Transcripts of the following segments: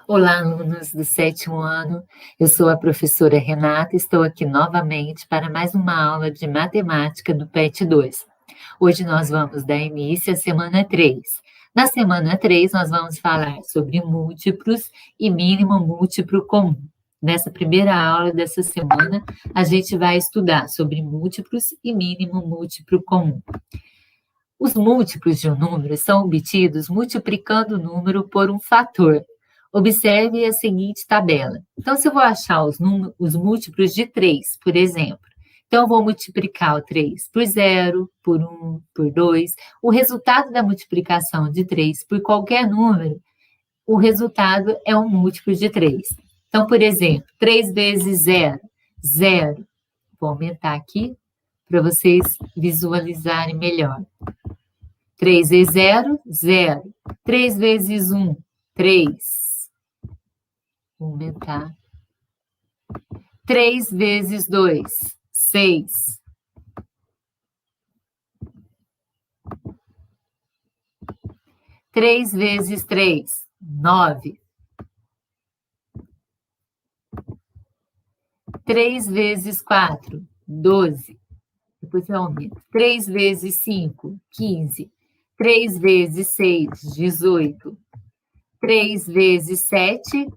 Olá, alunos do sétimo ano. Eu sou a professora Renata e estou aqui novamente para mais uma aula de matemática do PET 2. Hoje nós vamos dar início à semana 3. Na semana 3, nós vamos falar sobre múltiplos e mínimo múltiplo comum. Nessa primeira aula dessa semana, a gente vai estudar sobre múltiplos e mínimo múltiplo comum. Os múltiplos de um número são obtidos multiplicando o número por um fator. Observe a seguinte tabela. Então, se eu vou achar os múltiplos de 3, por exemplo, então eu vou multiplicar o 3 por 0, por 1, por 2. O resultado da multiplicação de 3 por qualquer número, o resultado é um múltiplo de 3. Então, por exemplo, 3 vezes 0, 0. Vou aumentar aqui para vocês visualizarem melhor. 3 vezes 0, 0. 3 vezes 1, 3. Vou aumentar. 3 vezes 2, 6. 3 vezes 3, 9. 3 vezes 4, 12. Depois eu aumento. 3 vezes 5, 15. 3 vezes 6, 18. 3 vezes 7,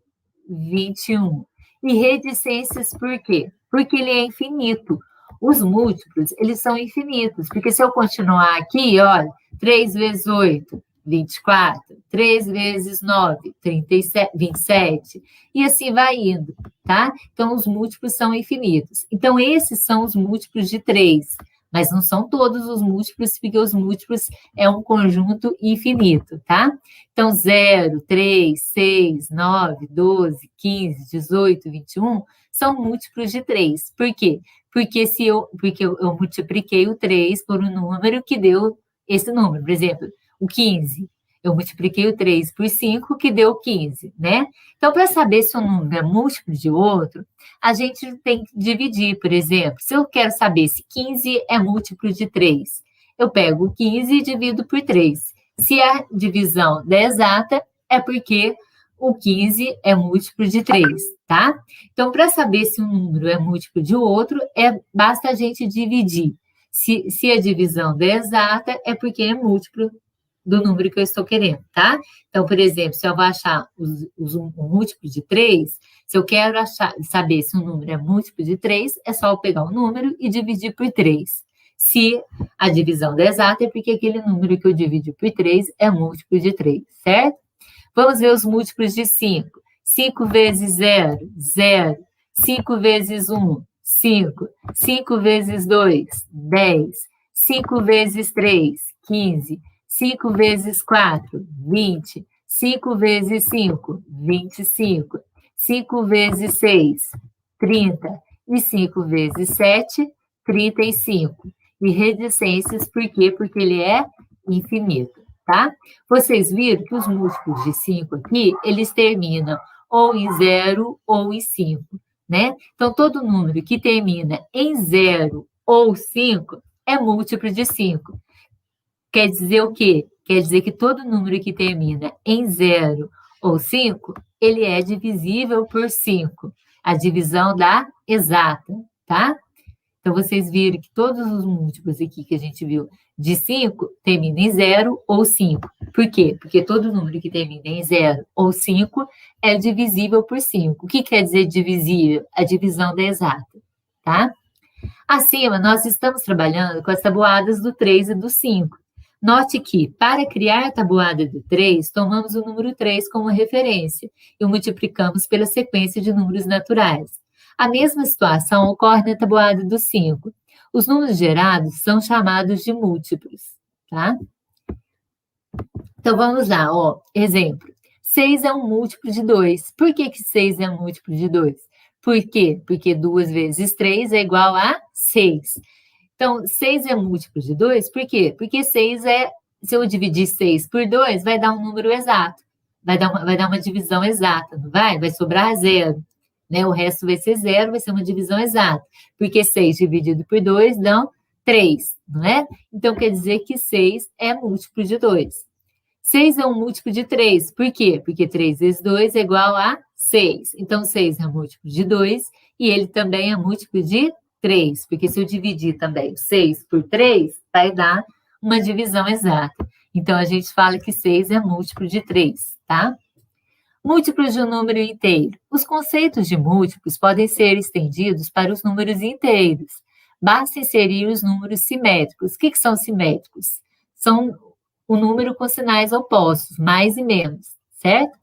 21. E reticências por quê? Porque ele é infinito. Os múltiplos, eles são infinitos. Porque se eu continuar aqui, olha, 3 vezes 8, 24. 3 vezes 9, 37, 27. E assim vai indo, tá? Então, os múltiplos são infinitos. Então, esses são os múltiplos de 3. Mas não são todos os múltiplos, porque os múltiplos é um conjunto infinito, tá? Então, 0, 3, 6, 9, 12, 15, 18, 21 são múltiplos de 3. Por quê? Porque eu multipliquei o 3 por um número que deu esse número. Por exemplo, o 15. Eu multipliquei o 3 por 5, que deu 15, né? Então, para saber se um número é múltiplo de outro, a gente tem que dividir, por exemplo. Se eu quero saber se 15 é múltiplo de 3, eu pego o 15 e divido por 3. Se a divisão der exata, é porque o 15 é múltiplo de 3, tá? Então, para saber se um número é múltiplo de outro, basta a gente dividir. Se a divisão der exata, é porque é múltiplo do número que eu estou querendo, tá? Então, por exemplo, se eu vou achar o múltiplo de 3, se eu quero saber se um número é múltiplo de 3, é só eu pegar o número e dividir por 3. Se a divisão der exata, é porque aquele número que eu divido por 3 é múltiplo de 3, certo? Vamos ver os múltiplos de 5. 5 vezes 0, 0. 5 vezes 1, 5. 5 vezes 2, 10. 5 vezes 3, 15. 5 vezes 4, 20. 5 vezes 5, 25. 5 vezes 6, 30. E 5 vezes 7, 35. E reticências, por quê? Porque ele é infinito, tá? Vocês viram que os múltiplos de 5 aqui, eles terminam ou em 0 ou em 5, né? Então, todo número que termina em 0 ou 5 é múltiplo de 5. Quer dizer o quê? Quer dizer que todo número que termina em 0 ou 5, ele é divisível por 5. A divisão dá exata, tá? Então, vocês viram que todos os múltiplos aqui que a gente viu de 5 terminam em 0 ou 5. Por quê? Porque todo número que termina em 0 ou 5 é divisível por 5. O que quer dizer divisível? A divisão dá exata, tá? Acima, nós estamos trabalhando com as tabuadas do 3 e do 5. Note que, para criar a tabuada do 3, tomamos o número 3 como referência e o multiplicamos pela sequência de números naturais. A mesma situação ocorre na tabuada do 5. Os números gerados são chamados de múltiplos, tá? Então, vamos lá, ó. Exemplo. 6 é um múltiplo de 2. Por que 6 é um múltiplo de 2? Por quê? Porque 2 vezes 3 é igual a 6. Então, 6 é múltiplo de 2, por quê? Porque 6 se eu dividir 6 por 2, vai dar um número exato. Vai dar uma divisão exata, não vai? Vai sobrar 0. Né? O resto vai ser 0, vai ser uma divisão exata. Porque 6 dividido por 2 dão 3, não é? Então, quer dizer que 6 é múltiplo de 2. 6 é um múltiplo de 3. Por quê? Porque 3 vezes 2 é igual a 6. Então, 6 é múltiplo de 2 e ele também é múltiplo de 3. Porque se eu dividir também o 6 por 3, vai dar uma divisão exata. Então, a gente fala que 6 é múltiplo de 3, tá? Múltiplos de um número inteiro. Os conceitos de múltiplos podem ser estendidos para os números inteiros. Basta inserir os números simétricos. O que são simétricos? São o número com sinais opostos, mais e menos, certo?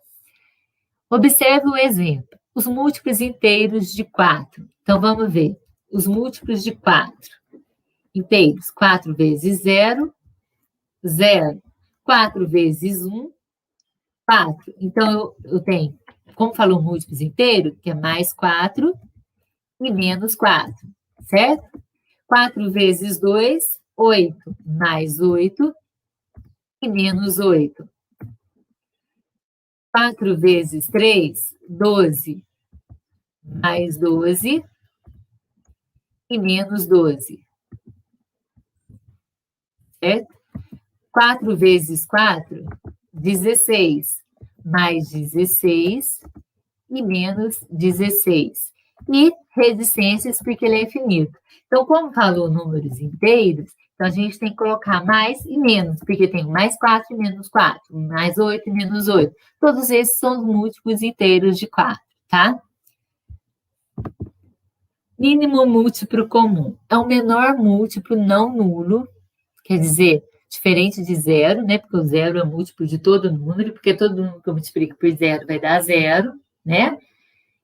Observe o exemplo. Os múltiplos inteiros de 4. Então, vamos ver. Os múltiplos de 4 inteiros. 4 vezes 0, 0. 4 vezes 1, 4. Então, eu tenho, como falou múltiplos inteiros, que é mais 4 e menos 4, certo? 4 vezes 2, 8. Mais 8 e menos 8. 4 vezes 3, 12. Mais 12 e menos 12. Certo? 4 vezes 4, 16. Mais 16 e menos 16. E reticências, porque ele é infinito. Então, como falou números inteiros, então a gente tem que colocar mais e menos, porque tem mais 4 e menos 4, mais 8 e menos 8. Todos esses são os múltiplos inteiros de 4, tá? Mínimo múltiplo comum. É o menor múltiplo não nulo, quer dizer, diferente de zero, né? Porque o zero é múltiplo de todo número, porque todo número que eu multiplico por zero vai dar zero, né?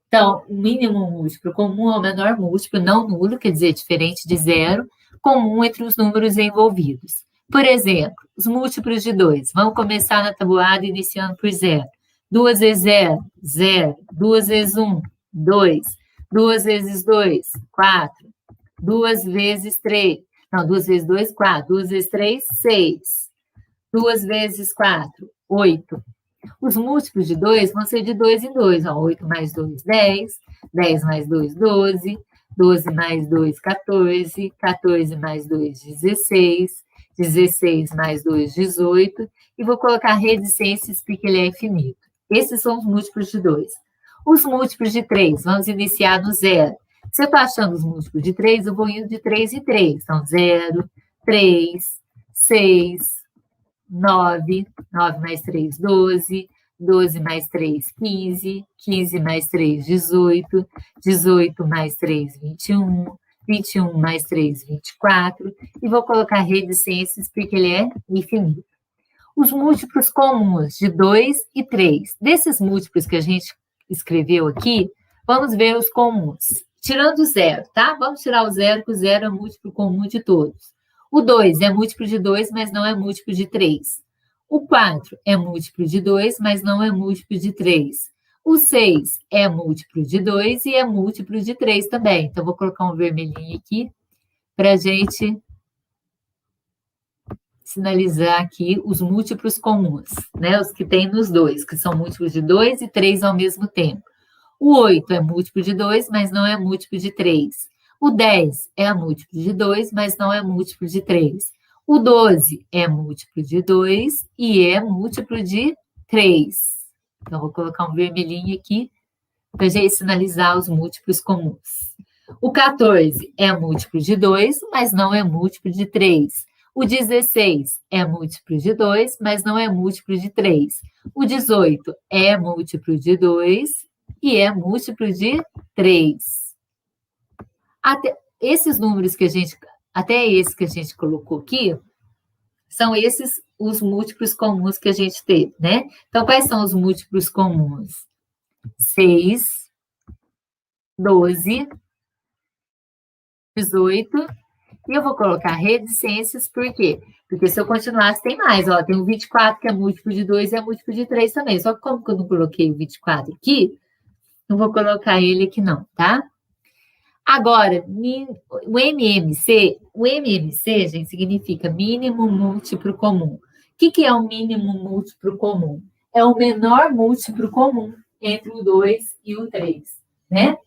Então, o mínimo múltiplo comum é o menor múltiplo não nulo, quer dizer, diferente de zero, comum entre os números envolvidos. Por exemplo, os múltiplos de 2. Vamos começar na tabuada iniciando por 0. 2 vezes 0, 0. 2 vezes 1, 2. 2 vezes 2, 4. 2 vezes 3. Não, 2 vezes 2, 4. 2 vezes 3, 6. 2 vezes 4, 8. Os múltiplos de 2 vão ser de 2 em 2. 8 mais 2, 10. 10 mais 2, 12. 12 mais 2, 14. 14 mais 2, 16. 16 mais 2, 18. E vou colocar reticências porque ele é infinito. Esses são os múltiplos de 2. Os múltiplos de 3, vamos iniciar no 0. Se eu estou achando os múltiplos de 3, eu vou indo de 3 em 3. Então, 0, 3, 6, 9, 9 mais 3, 12, 12 mais 3, 15, 15 mais 3, 18, 18 mais 3, 21, 21 mais 3, 24, e vou colocar reticências porque ele é infinito. Os múltiplos comuns de 2 e 3. Desses múltiplos que a gente escreveu aqui, vamos ver os comuns. Tirando o zero, tá? Vamos tirar o zero, que o zero é múltiplo comum de todos. O 2 é múltiplo de 2, mas não é múltiplo de 3. O 4 é múltiplo de 2, mas não é múltiplo de 3. O 6 é múltiplo de 2 e é múltiplo de 3 também. Então, vou colocar um vermelhinho aqui para a gente sinalizar aqui os múltiplos comuns, né? Os que tem nos dois, que são múltiplos de 2 e 3 ao mesmo tempo. O 8 é múltiplo de 2, mas não é múltiplo de 3. O 10 é múltiplo de 2, mas não é múltiplo de 3. O 12 é múltiplo de 2 e é múltiplo de 3. Então, vou colocar um vermelhinho aqui para a gente sinalizar os múltiplos comuns. O 14 é múltiplo de 2, mas não é múltiplo de 3. O 16 é múltiplo de 2, mas não é múltiplo de 3. O 18 é múltiplo de 2 e é múltiplo de 3. Até esses números que a gente, até esse que a gente colocou aqui, são esses os múltiplos comuns que a gente teve, né? Então, quais são os múltiplos comuns? 6, 12, 18, e eu vou colocar reticências, por quê? Porque se eu continuasse, tem mais, ó, tem o 24 que é múltiplo de 2 e é múltiplo de 3 também, só que como que eu não coloquei o 24 aqui, não vou colocar ele aqui não, tá? Agora, o MMC, gente, significa mínimo múltiplo comum. O que é o mínimo múltiplo comum? É o menor múltiplo comum entre o 2 e o 3, né?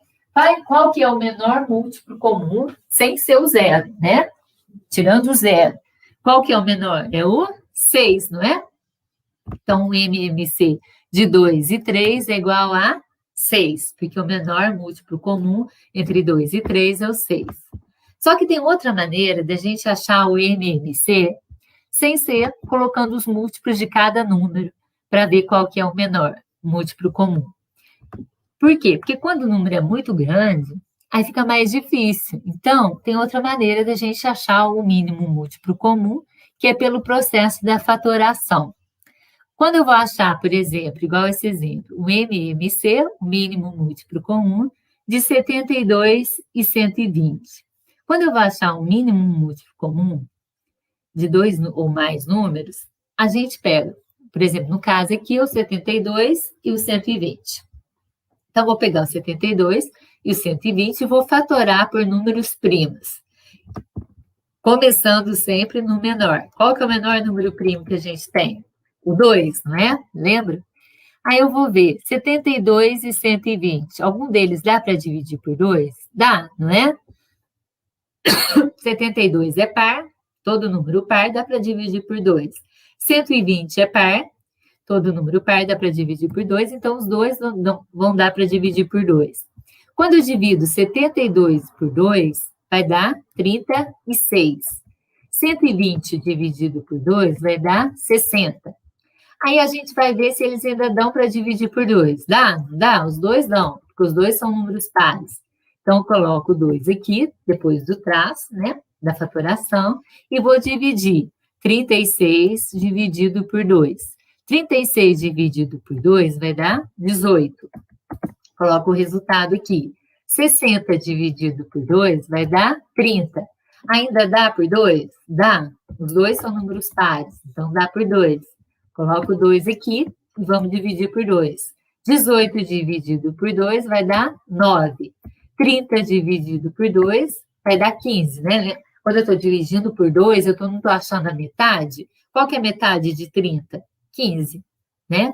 Qual que é o menor múltiplo comum sem ser o zero, né? Tirando o zero. Qual que é o menor? É o 6, não é? Então, o MMC de 2 e 3 é igual a 6, porque o menor múltiplo comum entre 2 e 3 é o 6. Só que tem outra maneira de a gente achar o MMC sem ser colocando os múltiplos de cada número para ver qual que é o menor múltiplo comum. Por quê? Porque quando o número é muito grande, aí fica mais difícil. Então, tem outra maneira de a gente achar o mínimo múltiplo comum, que é pelo processo da fatoração. Quando eu vou achar, por exemplo, igual esse exemplo, o MMC, o mínimo múltiplo comum, de 72 e 120. Quando eu vou achar o mínimo múltiplo comum de 2 ou mais números, a gente pega, por exemplo, no caso aqui, o 72 e o 120. Então, vou pegar o 72 e o 120 e vou fatorar por números primos. Começando sempre no menor. Qual que é o menor número primo que a gente tem? O 2, não é? Lembra? Aí eu vou ver 72 e 120. Algum deles dá para dividir por 2? Dá, não é? 72 é par, todo número par dá para dividir por 2. 120 é par, todo número par dá para dividir por 2, então os dois não vão dar para dividir por 2. Quando eu divido 72 por 2, vai dar 36. 120 dividido por 2 vai dar 60. Aí a gente vai ver se eles ainda dão para dividir por 2. Dá? Não dá? Os dois dão, porque os dois são números pares. Então, eu coloco 2 aqui, depois do traço, né, da fatoração, e vou dividir 36 dividido por 2. 36 dividido por 2 vai dar 18. Coloco o resultado aqui. 60 dividido por 2 vai dar 30. Ainda dá por 2? Dá. Os dois são números pares, então dá por 2. Coloco 2 aqui e vamos dividir por 2. 18 dividido por 2 vai dar 9. 30 dividido por 2 vai dar 15, né? Quando eu estou dividindo por 2, eu não estou achando a metade. Qual que é a metade de 30? 15, né?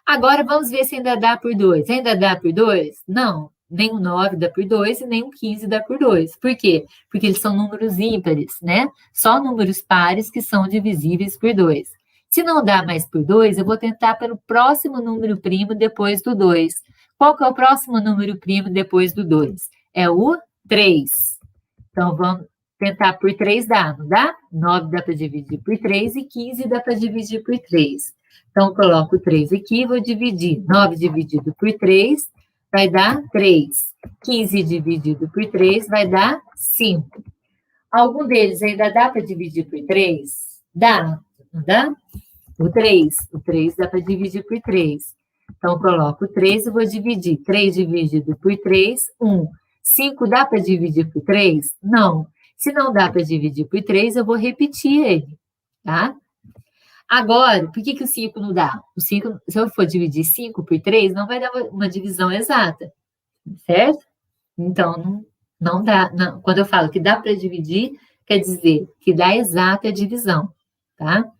Agora, vamos ver se ainda dá por 2. Ainda dá por 2? Não. Nem o 9 dá por 2 e nem o 15 dá por 2. Por quê? Porque eles são números ímpares, né? Só números pares que são divisíveis por 2. Se não dá mais por 2, eu vou tentar pelo próximo número primo depois do 2. Qual que é o próximo número primo depois do 2? É o 3. Então, vamos tentar por 3 dá, não dá? 9 dá para dividir por 3 e 15 dá para dividir por 3. Então, eu coloco 3 aqui e vou dividir. 9 dividido por 3 vai dar 3. 15 dividido por 3 vai dar 5. Algum deles ainda dá para dividir por 3? Dá, não dá? O 3 dá para dividir por 3. Então, eu coloco 3 e vou dividir. 3 dividido por 3, 1. 5 dá para dividir por 3? Não. Se não dá para dividir por 3, eu vou repetir ele, tá? Agora, por que o 5 não dá? O 5, se eu for dividir 5 por 3, não vai dar uma divisão exata, certo? Então, não dá. Não. Quando eu falo que dá para dividir, quer dizer que dá exata a divisão, tá?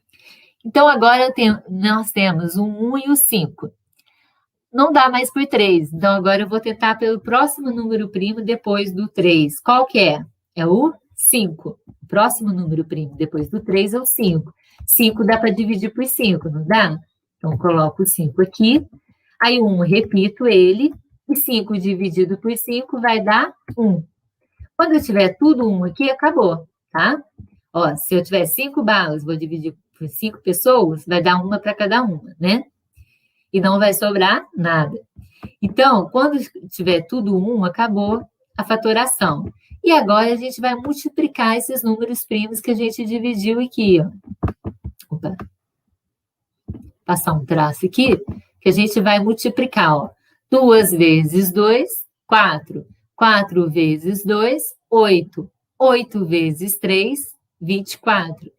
Então, agora nós temos o 1 e o 5. Não dá mais por 3. Então, agora eu vou tentar pelo próximo número primo depois do 3. Qual que é? É o 5. O próximo número primo depois do 3 é o 5. 5 dá para dividir por 5, não dá? Então, coloco o 5 aqui. Aí, o 1, repito ele. E 5 dividido por 5 vai dar 1. Quando eu tiver tudo 1 aqui, acabou, tá? Ó, se eu tiver 5 balas, vou dividir por 5 pessoas, vai dar uma para cada uma, né? E não vai sobrar nada. Então, quando tiver tudo 1, acabou a fatoração. E agora a gente vai multiplicar esses números primos que a gente dividiu aqui, ó. Opa. Passar um traço aqui, que a gente vai multiplicar, ó. 2 vezes 2, 4. 4 vezes 2, 8. 8 vezes 3, 24.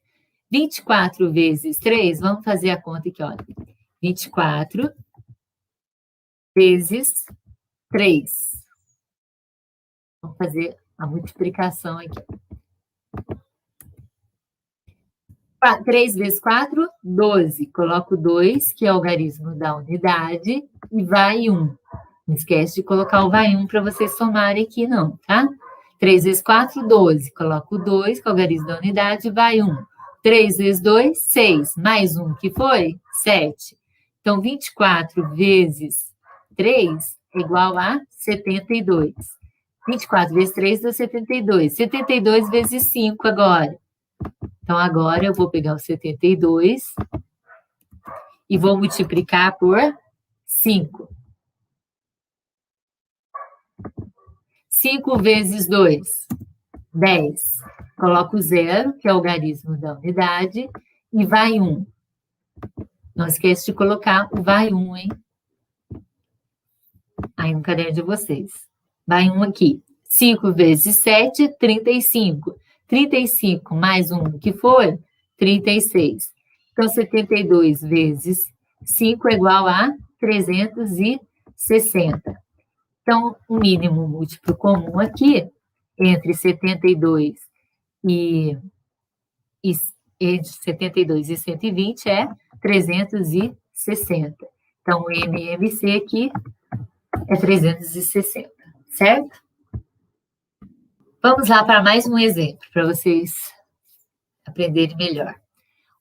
24 vezes 3, vamos fazer a conta aqui, olha. 24 vezes 3. Vamos fazer a multiplicação aqui. 3 vezes 4, 12. Coloco 2, que é o algarismo da unidade, e vai 1. Não esquece de colocar o vai 1 para vocês somarem aqui, não, tá? 3 vezes 4, 12. Coloco 2, que é o algarismo da unidade, vai 1. 3 vezes 2, 6. Mais 1, que foi? 7. Então, 24 vezes 3 é igual a 72. 24 vezes 3 dá 72. 72 vezes 5 agora. Então, agora eu vou pegar o 72 e vou multiplicar por 5. 5 vezes 2, 10. Coloco o 0, que é o algarismo da unidade, e vai 1. Não esqueça de colocar o vai 1, hein? Aí no caderno de vocês. Vai 1 aqui. 5 vezes 7, 35. 35 mais 1, que for? 36. Então, 72 vezes 5 é igual a 360. Então, o mínimo múltiplo comum aqui, entre 72 e 120 é 360. Então, o MMC aqui é 360, certo? Vamos lá para mais um exemplo, para vocês aprenderem melhor.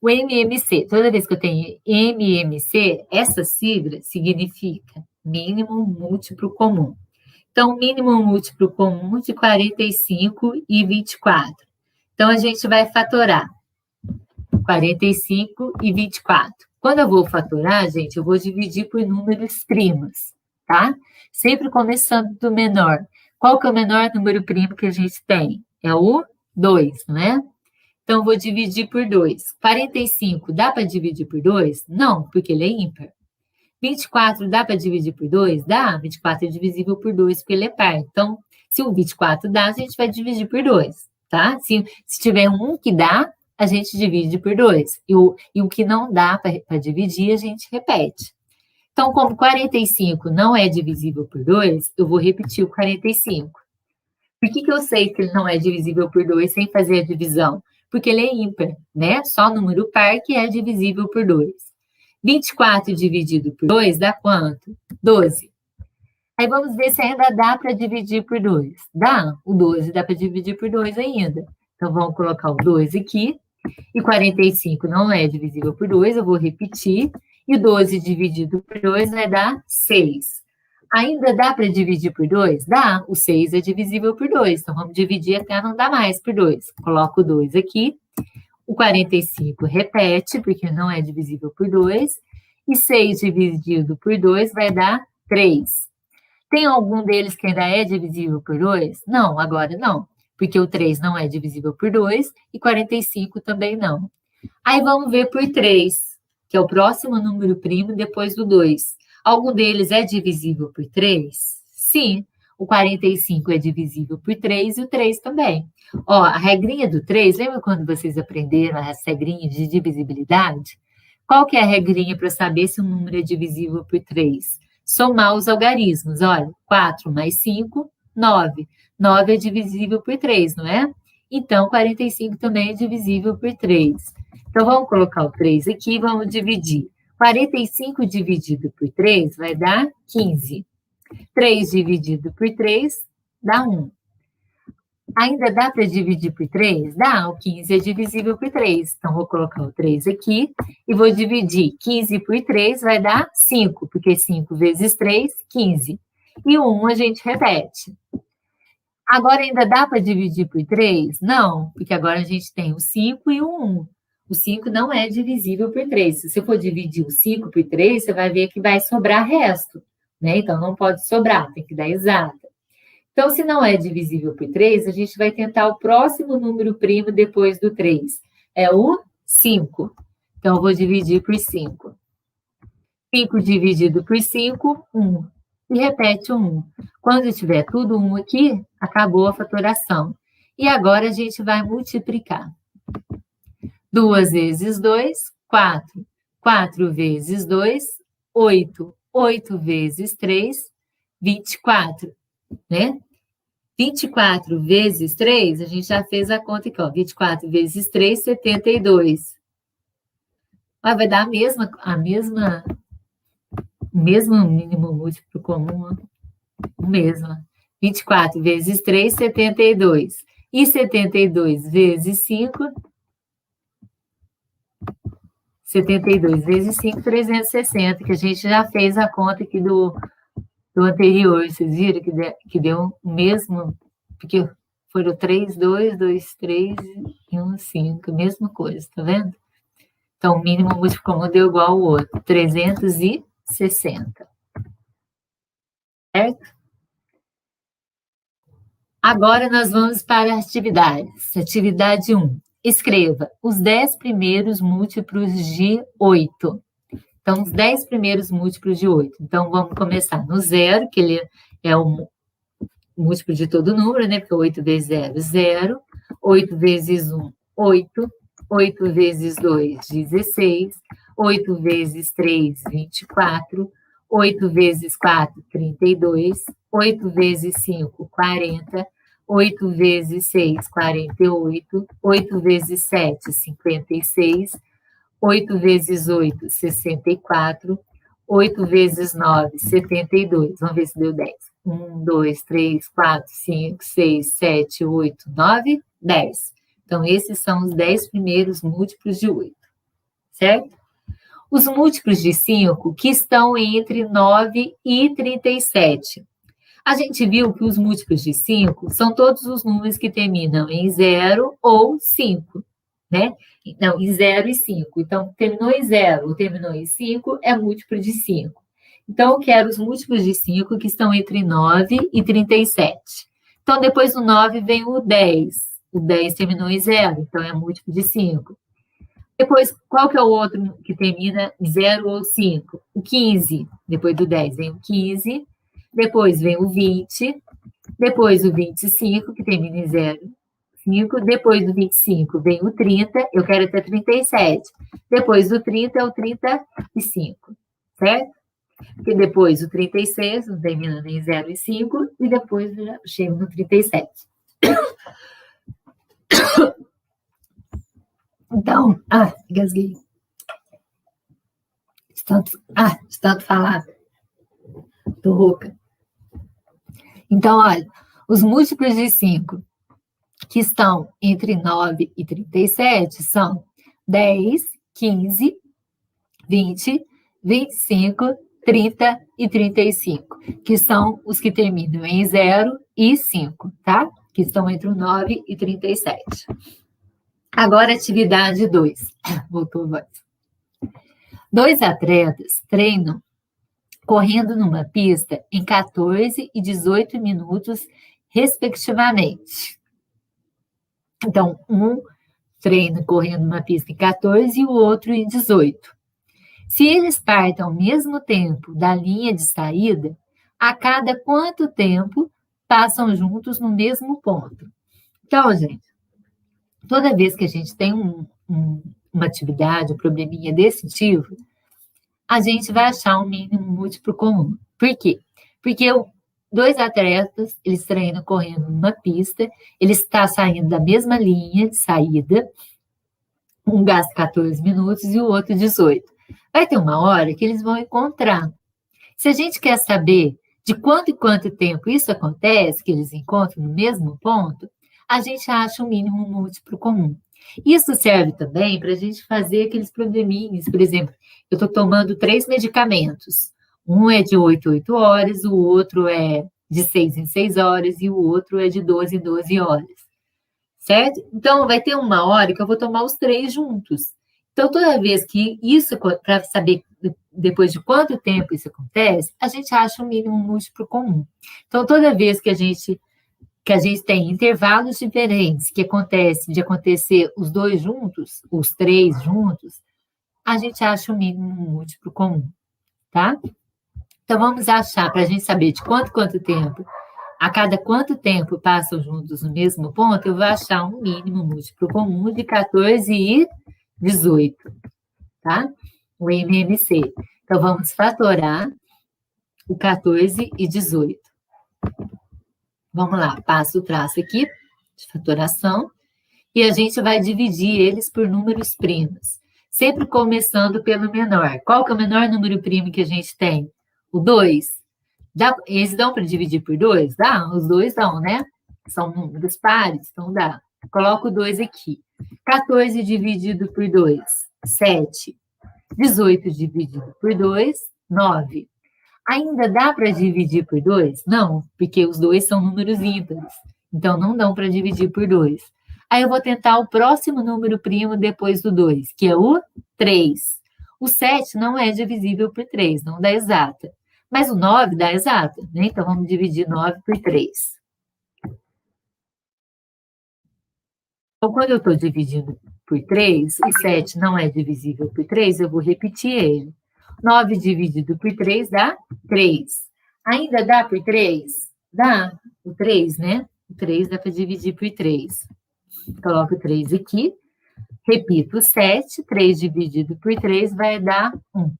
O MMC, toda vez que eu tenho MMC, essa sigla significa mínimo múltiplo comum. Então, mínimo múltiplo comum de 45 e 24. Então, a gente vai fatorar 45 e 24. Quando eu vou fatorar, gente, eu vou dividir por números primos, tá? Sempre começando do menor. Qual que é o menor número primo que a gente tem? É o 2, né? Então, eu vou dividir por 2. 45 dá para dividir por 2? Não, porque ele é ímpar. 24 dá para dividir por 2? Dá. 24 é divisível por 2 porque ele é par. Então, se o 24 dá, a gente vai dividir por 2, tá? Se tiver um que dá, a gente divide por 2. E o que não dá para dividir, a gente repete. Então, como 45 não é divisível por 2, eu vou repetir o 45. Por que eu sei que ele não é divisível por 2 sem fazer a divisão? Porque ele é ímpar, né? Só número par que é divisível por 2. 24 dividido por 2 dá quanto? 12. Aí vamos ver se ainda dá para dividir por 2. Dá? O 12 dá para dividir por 2 ainda. Então, vamos colocar o 2 aqui. E 45 não é divisível por 2, eu vou repetir. E o 12 dividido por 2 vai dar 6. Ainda dá para dividir por 2? Dá. O 6 é divisível por 2. Então, vamos dividir até não dar mais por 2. Coloco o 2 aqui. O 45 repete, porque não é divisível por 2. E 6 dividido por 2 vai dar 3. Tem algum deles que ainda é divisível por 2? Não, agora não. Porque o 3 não é divisível por 2 e 45 também não. Aí vamos ver por 3, que é o próximo número primo depois do 2. Algum deles é divisível por 3? Sim. O 45 é divisível por 3 e o 3 também. Ó, a regrinha do 3, lembra quando vocês aprenderam as regrinhas de divisibilidade? Qual que é a regrinha para saber se um número é divisível por 3? Somar os algarismos. Olha, 4 mais 5, 9. 9 é divisível por 3, não é? Então, 45 também é divisível por 3. Então, vamos colocar o 3 aqui e vamos dividir. 45 dividido por 3 vai dar 15. 3 dividido por 3 dá 1. Ainda dá para dividir por 3? Dá, o 15 é divisível por 3. Então, vou colocar o 3 aqui e vou dividir 15 por 3 vai dar 5, porque 5 vezes 3, 15. E o 1 a gente repete. Agora, ainda dá para dividir por 3? Não, porque agora a gente tem o 5 e o 1. O 5 não é divisível por 3. Se você for dividir o 5 por 3, você vai ver que vai sobrar resto, né? Então, não pode sobrar, tem que dar exata. Então, se não é divisível por 3, a gente vai tentar o próximo número primo depois do 3. É o 5. Então, eu vou dividir por 5. 5 dividido por 5, 1. E repete o 1. Quando tiver tudo 1 aqui, acabou a fatoração. E agora a gente vai multiplicar. 2 vezes 2, 4. 4 vezes 2, 8. 8 vezes 3, 24. Né? 24 vezes 3, a gente já fez a conta aqui, ó. 24 vezes 3, 72. Mas vai dar o mesmo mínimo múltiplo comum, ó. O mesmo. 24 vezes 3, 72. E 72 vezes 5, 72 vezes 5, 360, que a gente já fez a conta aqui do anterior. Vocês viram que deu o mesmo, porque foram 3, 2, 2, 3 e 1, 5, mesma coisa, tá vendo? Então, o mínimo múltiplo comum deu igual ao outro, 360. Certo? Agora nós vamos para atividades. Atividade 1. Escreva os 10 primeiros múltiplos de 8. Então, os 10 primeiros múltiplos de 8. Então, vamos começar no 0, que ele é o múltiplo de todo número, né? Porque 8 vezes 0, 0. 8 vezes 1, 8. 8 vezes 2, 16. 8 vezes 3, 24. 8 vezes 4, 32. 8 vezes 5, 40. 8 vezes 6, 48. 8 vezes 7, 56. 8 vezes 8, 64. 8 vezes 9, 72. Vamos ver se deu 10. 1, 2, 3, 4, 5, 6, 7, 8, 9, 10. Então, esses são os 10 primeiros múltiplos de 8, certo? Os múltiplos de 5 que estão entre 9 e 37. A gente viu que os múltiplos de 5 são todos os números que terminam em 0 ou 5, né? Não, em 0 e 5. Então, terminou em 0 ou terminou em 5 é múltiplo de 5. Então, eu quero os múltiplos de 5 que estão entre 9 e 37. Então, depois do 9 vem o 10. O 10 terminou em 0, então é múltiplo de 5. Depois, qual que é o outro que termina em 0 ou 5? O 15. Depois do 10 vem o 15. Depois vem o 20. Depois o 25, que termina em 0. 5. Depois do 25 vem o 30. Eu quero até 37. Depois do 30 é o 35. Certo? Porque depois o 36, terminando em 0 e 5. E depois eu já chego no 37. Então, gasguei. De tanto falar. Tô rouca. Então, olha, os múltiplos de 5 que estão entre 9 e 37 são 10, 15, 20, 25, 30 e 35, que são os que terminam em 0 e 5, tá? Que estão entre o 9 e 37. Agora, atividade 2. Voltou a voz. 2 atletas treinam correndo numa pista em 14 e 18 minutos, respectivamente. Então, um treina correndo numa pista em 14 e o outro em 18. Se eles partem ao mesmo tempo da linha de saída, a cada quanto tempo passam juntos no mesmo ponto? Então, gente, toda vez que a gente tem uma atividade, um probleminha desse tipo, a gente vai achar um mínimo múltiplo comum. Por quê? Porque 2 atletas, eles treinam correndo numa pista, eles estão saindo da mesma linha de saída, um gasta 14 minutos e o outro 18. Vai ter uma hora que eles vão encontrar. Se a gente quer saber de quanto em quanto tempo isso acontece, que eles encontram no mesmo ponto, a gente acha um mínimo múltiplo comum. Isso serve também para a gente fazer aqueles probleminhas. Por exemplo, eu estou tomando 3 medicamentos. Um é de 8 em 8 horas, o outro é de 6 em 6 horas e o outro é de 12 em 12 horas. Certo? Então, vai ter uma hora que eu vou tomar os 3 juntos. Então, toda vez que isso, para saber depois de quanto tempo isso acontece, a gente acha um mínimo múltiplo comum. Então, toda vez que a gente tem intervalos diferentes, que acontece de acontecer os 2 juntos, os 3 juntos, a gente acha o mínimo múltiplo comum, tá? Então, vamos achar, para a gente saber de quanto tempo, a cada quanto tempo passam juntos no mesmo ponto, eu vou achar um mínimo múltiplo comum de 14 e 18, tá? O MMC. Então, vamos fatorar o 14 e 18. Vamos lá, passo o traço aqui de fatoração e a gente vai dividir eles por números primos, sempre começando pelo menor. Qual que é o menor número primo que a gente tem? O 2. Eles dão para dividir por 2? Dá? Os 2 dão, né? São números pares, então dá. Coloco o 2 aqui. 14 dividido por 2, 7. 18 dividido por 2, 9. Ainda dá para dividir por 2? Não, porque os dois são números ímpares. Então, não dão para dividir por 2. Aí eu vou tentar o próximo número primo depois do 2, que é o 3. O 7 não é divisível por 3, não dá exata. Mas o 9 dá exata, né? Então, vamos dividir 9 por 3. Então, quando eu estou dividindo por 3, o 7 não é divisível por 3, eu vou repetir ele. 9 dividido por 3 dá 3. Ainda dá por 3? Dá. O 3, né? O 3 dá para dividir por 3. Coloco o 3 aqui. Repito, o 7. 3 dividido por 3 vai dar 1.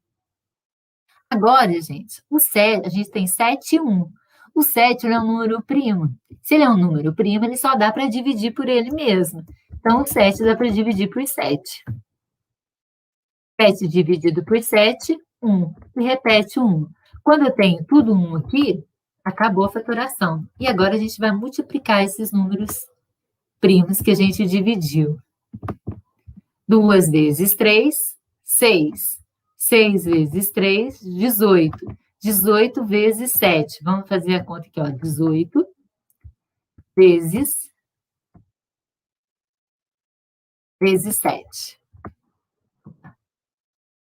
Agora, gente, o 7, a gente tem 7 e 1. O 7 ele é um número primo. Se ele é um número primo, ele só dá para dividir por ele mesmo. Então, o 7 dá para dividir por 7. 7 dividido por 7, 1. E repete 1. Quando eu tenho tudo 1 aqui, acabou a fatoração. E agora a gente vai multiplicar esses números primos que a gente dividiu. 2 vezes 3, 6. 6 vezes 3, 18. 18 vezes 7. Vamos fazer a conta aqui, ó. 18 vezes 7.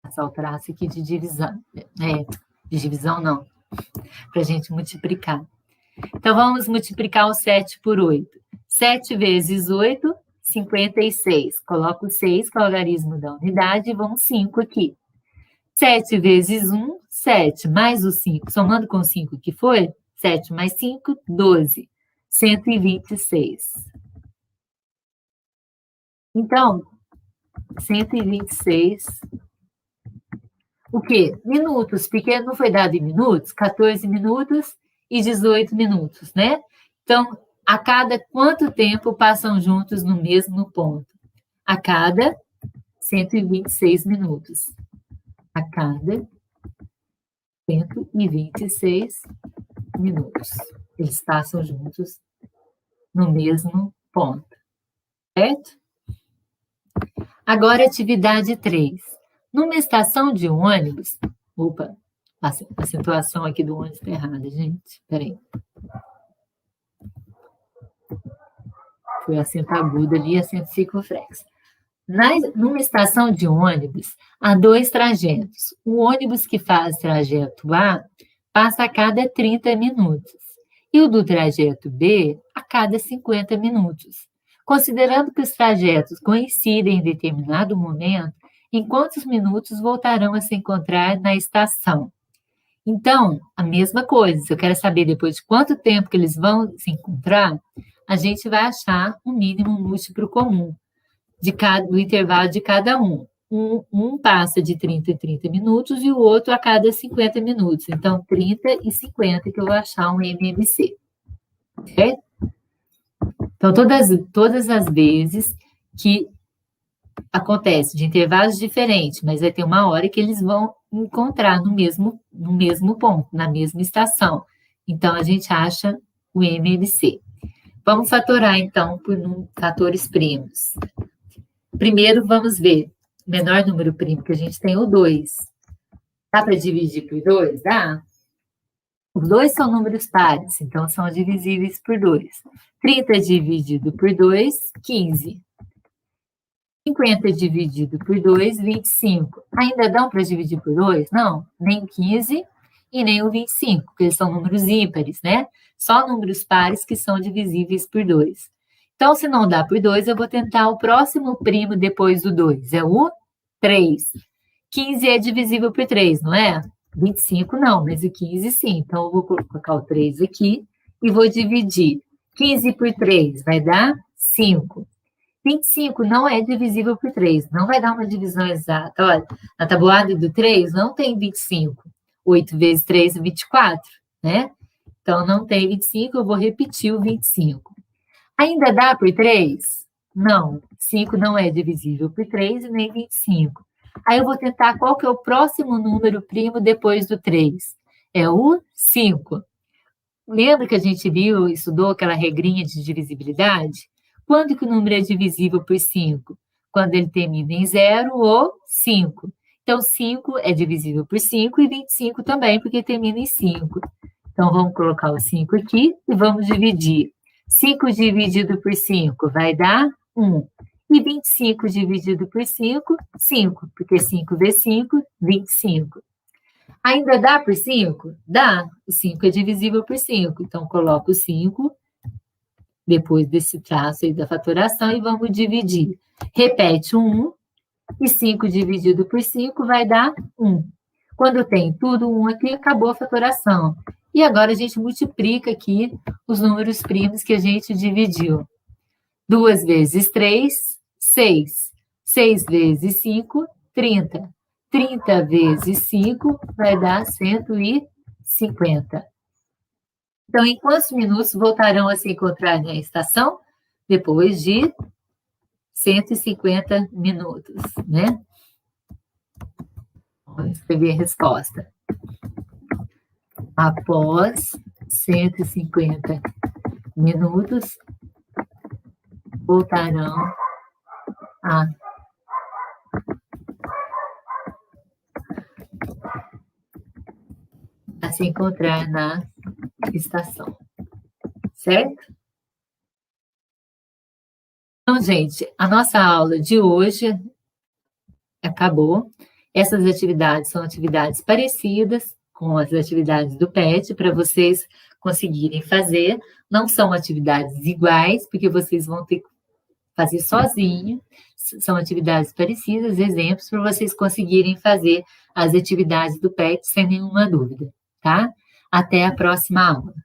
Passar o traço aqui de divisão. De divisão não. Para a gente multiplicar. Então, vamos multiplicar o 7 por 8. 7 vezes 8, 56. Coloco o 6, que é o logaritmo da unidade, e vão 5 aqui. 7 vezes 1, 7, mais o 5, somando com 5 que foi, 7 mais 5, 12, 126. Então, 126, o quê? Minutos, porque não foi dado em minutos, 14 minutos e 18 minutos, né? Então, a cada quanto tempo passam juntos no mesmo ponto? A cada 126 minutos. A cada 126 minutos. Eles passam juntos no mesmo ponto. Certo? Agora, atividade 3. Numa estação de ônibus... Opa, a acentuação aqui do ônibus está errada, gente. Espera aí. Foi acento agudo ali e acento circunflexo. Numa estação de ônibus, há 2 trajetos. O ônibus que faz trajeto A passa a cada 30 minutos e o do trajeto B a cada 50 minutos. Considerando que os trajetos coincidem em determinado momento, em quantos minutos voltarão a se encontrar na estação? Então, a mesma coisa, se eu quero saber depois de quanto tempo que eles vão se encontrar, a gente vai achar um mínimo múltiplo comum do intervalo de cada um. Um passa de 30 em 30 minutos e o outro a cada 50 minutos. Então, 30 e 50 que eu vou achar um MMC. Certo? Então, todas as vezes que acontece de intervalos diferentes, mas vai ter uma hora que eles vão encontrar no mesmo ponto, na mesma estação. Então, a gente acha o MMC. Vamos fatorar, então, por fatores primos. Primeiro, vamos ver o menor número primo que a gente tem, o 2. Dá para dividir por 2? Dá. Os 2 são números pares, então são divisíveis por 2. 30 dividido por 2, 15. 50 dividido por 2, 25. Ainda dão para dividir por 2? Não, nem o 15 e nem o 25, porque eles são números ímpares, né? Só números pares que são divisíveis por 2. Então, se não dá por 2, eu vou tentar o próximo primo depois do 2. É o 3. 15 é divisível por 3, não é? 25 não, mas o 15 sim. Então, eu vou colocar o 3 aqui e vou dividir. 15 por 3 vai dar 5. 25 não é divisível por 3, não vai dar uma divisão exata. Olha, na tabuada do 3 não tem 25. 8 vezes 3 é 24, né? Então, não tem 25, eu vou repetir o 25. Ainda dá por 3? Não, 5 não é divisível por 3 e nem 25. Aí eu vou tentar qual que é o próximo número primo depois do 3. É o 5. Lembra que a gente viu, estudou aquela regrinha de divisibilidade? Quando que o número é divisível por 5? Quando ele termina em 0 ou 5. Então, 5 é divisível por 5 e 25 também, porque termina em 5. Então, vamos colocar o 5 aqui e vamos dividir. 5 dividido por 5 vai dar 1. E 25 dividido por 5, 5, porque 5 vezes 5, 25. Ainda dá por 5? Dá. O 5 é divisível por 5. Então, coloco o 5 depois desse traço aí da fatoração e vamos dividir. Repete o 1 e 5 dividido por 5 vai dar 1. Quando tem tudo 1 aqui, acabou a fatoração. E agora a gente multiplica aqui os números primos que a gente dividiu. 2 vezes 3, 6. 6 vezes 5, 30. 30 vezes 5 vai dar 150. Então, em quantos minutos voltarão a se encontrar na estação? Depois de 150 minutos, né? Vamos escrever a resposta. Após 150 minutos, voltarão a se encontrar na estação, certo? Então, gente, a nossa aula de hoje acabou. Essas atividades são atividades parecidas com as atividades do PET, para vocês conseguirem fazer. Não são atividades iguais, porque vocês vão ter que fazer sozinho. São atividades parecidas, exemplos, para vocês conseguirem fazer as atividades do PET sem nenhuma dúvida, tá? Até a próxima aula.